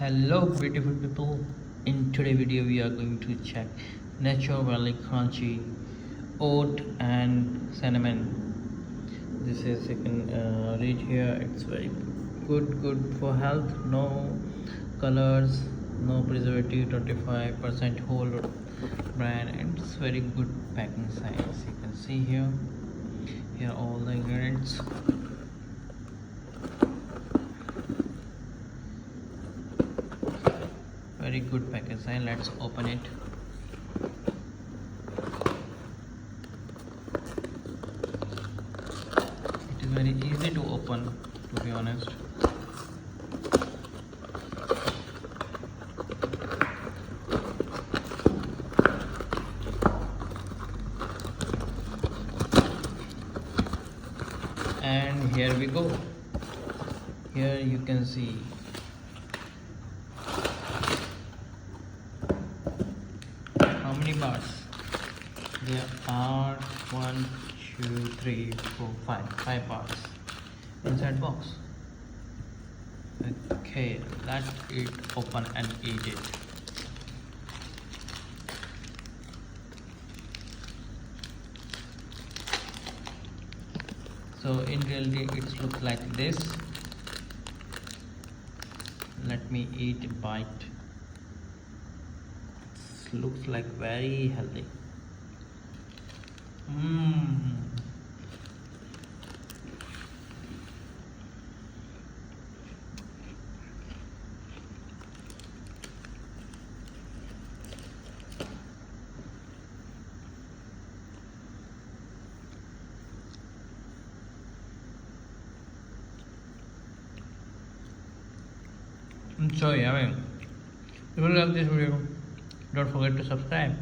Hello beautiful people, in today's video we are going to check naturally crunchy oat and cinnamon. This is, you can read here, it's very good for health, no colors, no preservative, 25% whole brand, and it's very good packing size. You can see here are all the ingredients. Very good package size. Let's open it. It is very easy to open, to be honest. And here we go. Here you can see how many parts there are. 1 2 3 4 5 parts inside box. Okay, let it open and eat it. So in reality it looks like this. Let me eat a bite. It looks like very healthy. So yeah, if you love this video, don't forget to subscribe.